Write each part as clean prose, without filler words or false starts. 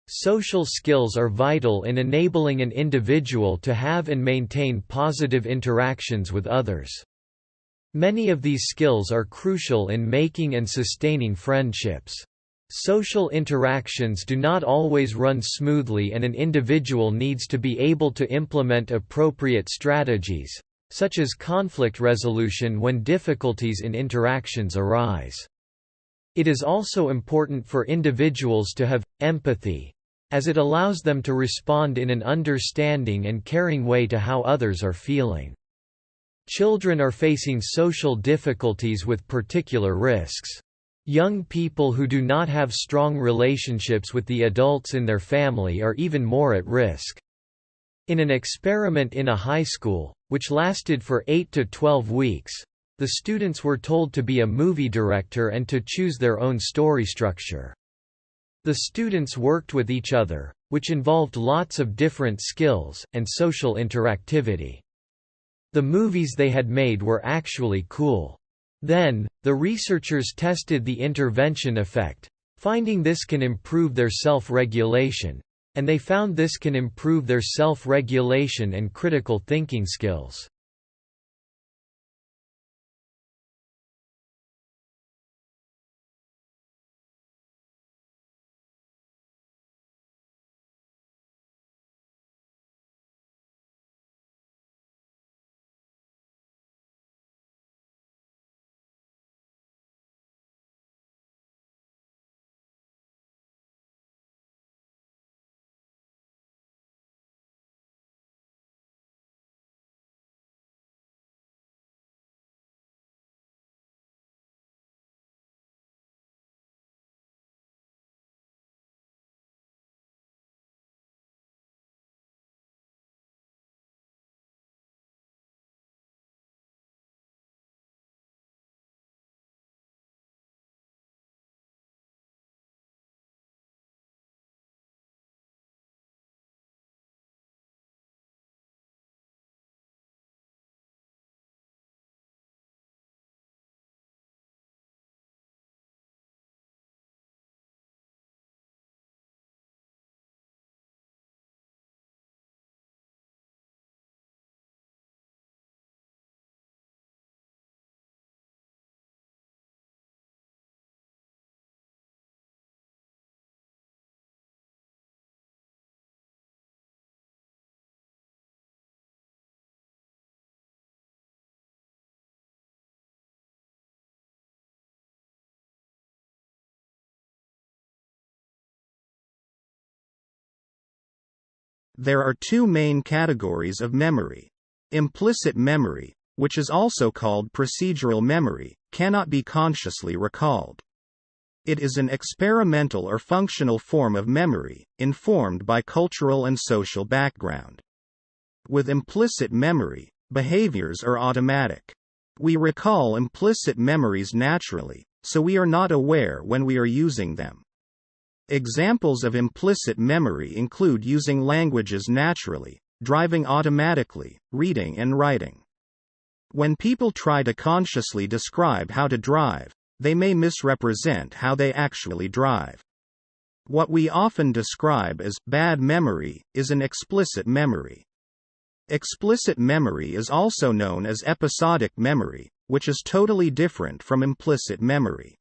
Social skills are vital in enabling an individual to have and maintain positive interactions with others. Many of these skills are crucial in making and sustaining friendships. Social interactions do not always run smoothly, and an individual needs to be able to implement appropriate strategies, such as conflict resolution when difficulties in interactions arise. It is also important for individuals to have empathy, as it allows them to respond in an understanding and caring way to how others are feeling. Children are facing social difficulties with particular risks. Young people who do not have strong relationships with the adults in their family are even more at risk. In an experiment in a high school, which lasted for 8 to 12 weeks, the students were told to be a movie director and to choose their own story structure. The students worked with each other, which involved lots of different skills, and social interactivity. The movies they had made were actually cool. Then, the researchers tested the intervention effect, finding this can improve their self-regulation, and they found this can improve their self-regulation and critical thinking skills. There are two main categories of memory. Implicit memory, which is also called procedural memory, cannot be consciously recalled. It is an experimental or functional form of memory, informed by cultural and social background. With implicit memory, behaviors are automatic. We recall implicit memories naturally, so we are not aware when we are using them. Examples of implicit memory include using languages naturally, driving automatically, reading and writing. When people try to consciously describe how to drive, they may misrepresent how they actually drive. What we often describe as bad memory is an explicit memory. Explicit memory is also known as episodic memory, which is totally different from implicit memory.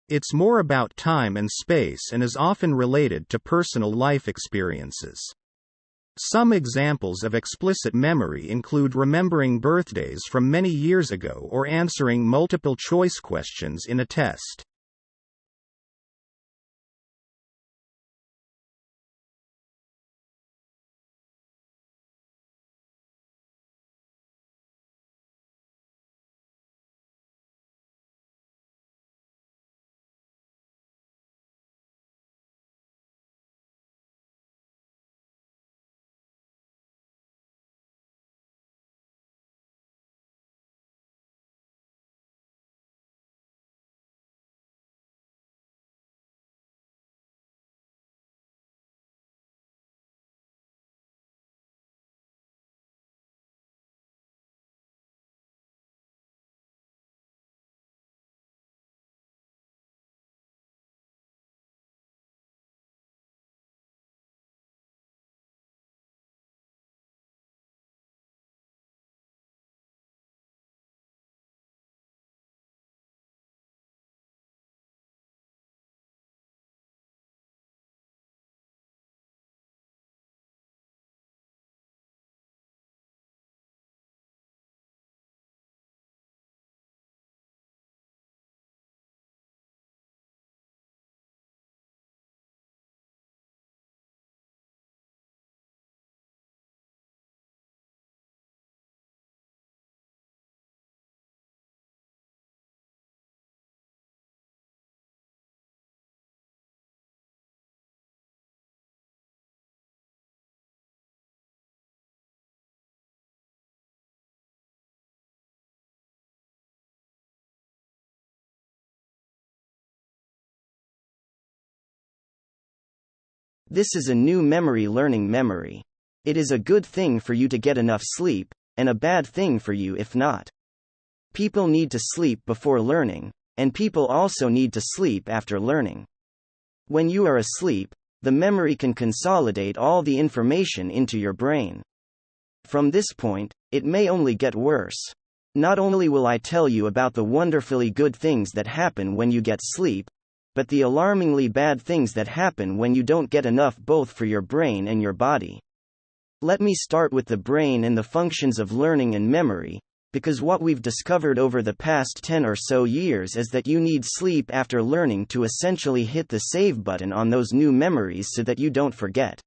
It's more about time and space and is often related to personal life experiences. Some examples of explicit memory include remembering birthdays from many years ago or answering multiple-choice questions in a test. This is a new memory learning memory. It is a good thing for you to get enough sleep, and a bad thing for you if not. People need to sleep before learning, and people also need to sleep after learning. When you are asleep, the memory can consolidate all the information into your brain. From this point, it may only get worse. Not only will I tell you about the wonderfully good things that happen when you get sleep, but the alarmingly bad things that happen when you don't get enough both for your brain and your body. Let me start with the brain and the functions of learning and memory, because what we've discovered over the past 10 or so years is that you need sleep after learning to essentially hit the save button on those new memories so that you don't forget.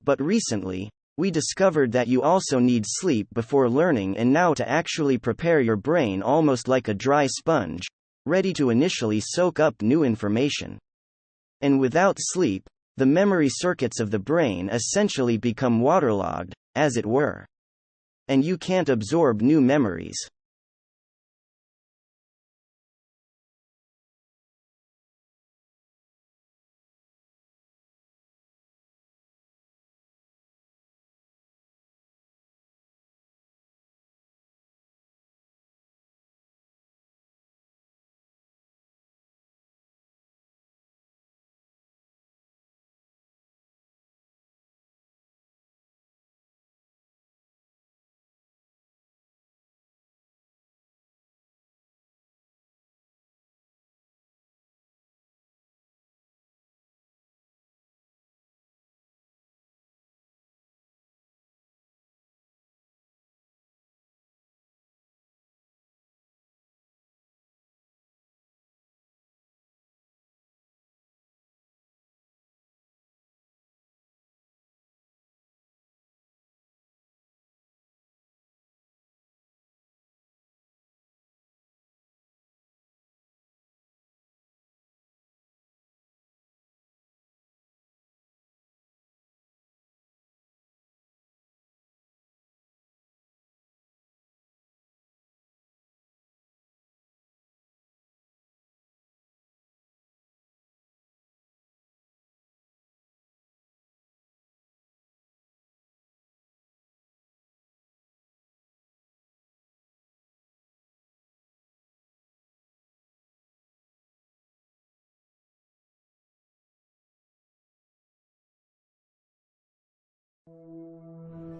But recently, we discovered that you also need sleep before learning and now to actually prepare your brain almost like a dry sponge, ready to initially soak up new information. And without sleep, the memory circuits of the brain essentially become waterlogged, as it were. And you can't absorb new memories.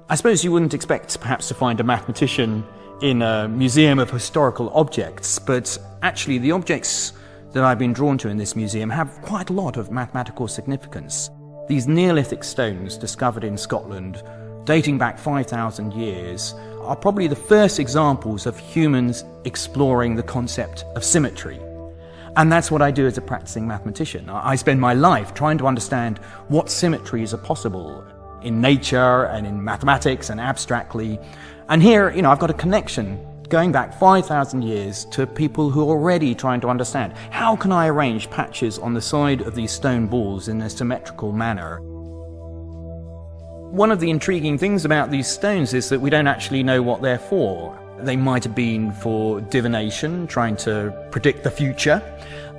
I suppose you wouldn't expect perhaps to find a mathematician in a museum of historical objects, but actually the objects that I've been drawn to in this museum have quite a lot of mathematical significance. These Neolithic stones discovered in Scotland, dating back 5,000 years, are probably the first examples of humans exploring the concept of symmetry. And that's what I do as a practicing mathematician. I spend my life trying to understand what symmetries are possible in nature and in mathematics and abstractly. And here, I've got a connection going back 5,000 years to people who are already trying to understand how can I arrange patches on the side of these stone balls in a symmetrical manner. One of the intriguing things about these stones is that we don't actually know what they're for. They might have been for divination, trying to predict the future.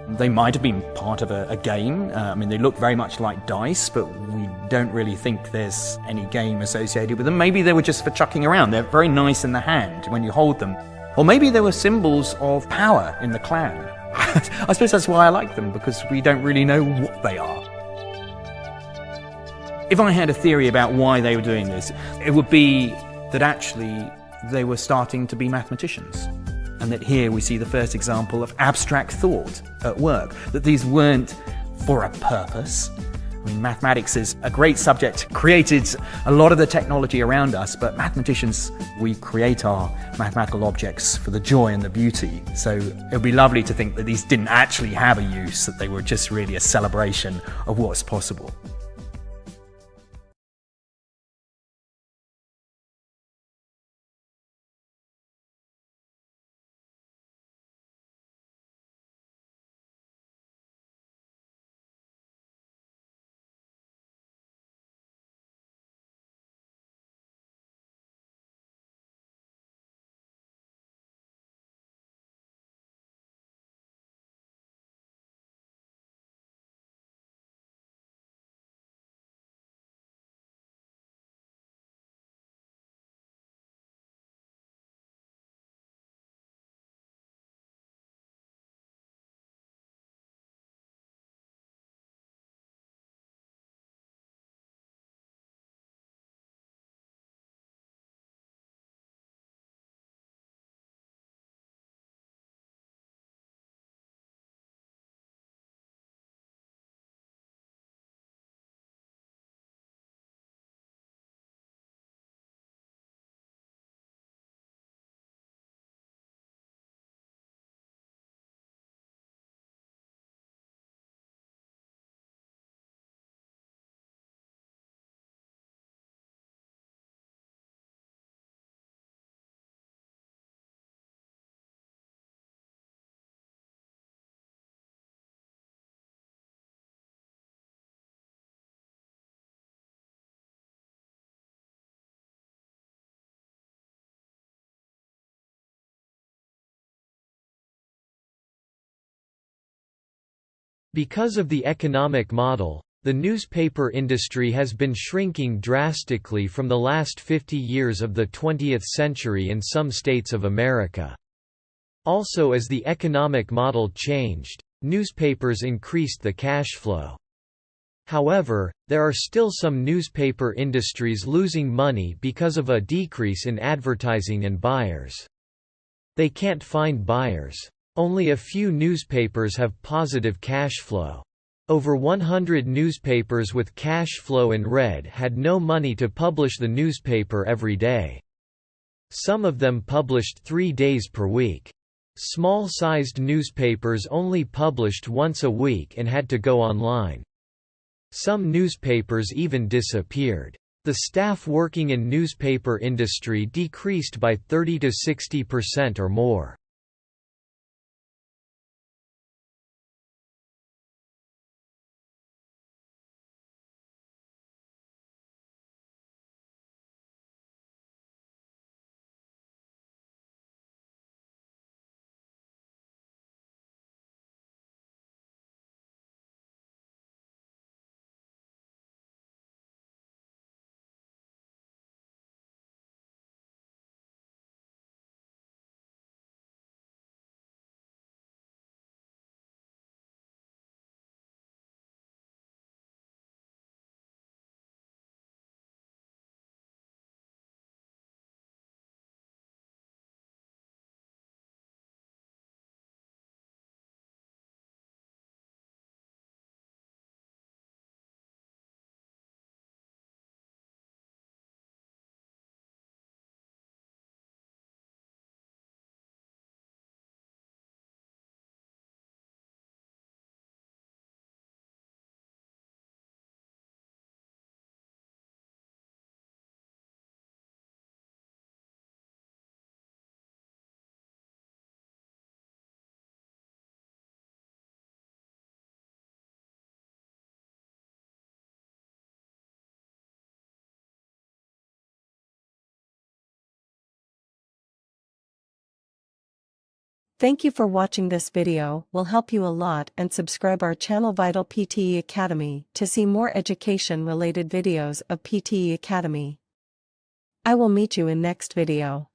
They might have been part of a game. They look very much like dice, but we don't really think there's any game associated with them. Maybe they were just for chucking around. They're very nice in the hand when you hold them. Or maybe they were symbols of power in the clan. I suppose that's why I like them, because we don't really know what they are. If I had a theory about why they were doing this, it would be that actually they were starting to be mathematicians. And that here we see the first example of abstract thought at work, that these weren't for a purpose. Mathematics is a great subject, created a lot of the technology around us, but mathematicians, we create our mathematical objects for the joy and the beauty. So it would be lovely to think that these didn't actually have a use, that they were just really a celebration of what's possible. Because of the economic model, the newspaper industry has been shrinking drastically from the last 50 years of the 20th century in some states of America. Also, as the economic model changed, newspapers increased the cash flow. However, there are still some newspaper industries losing money because of a decrease in advertising and buyers. They can't find buyers. Only a few newspapers have positive cash flow. Over 100 newspapers with cash flow in red had no money to publish the newspaper every day. Some of them published 3 days per week. Small-sized newspapers only published once a week and had to go online. Some newspapers even disappeared. The staff working in newspaper industry decreased by 30 to 60% or more. Thank you for watching this video. Will help you a lot, and subscribe our channel Vital PTE Academy to see more education related videos of PTE Academy. I will meet you in next video.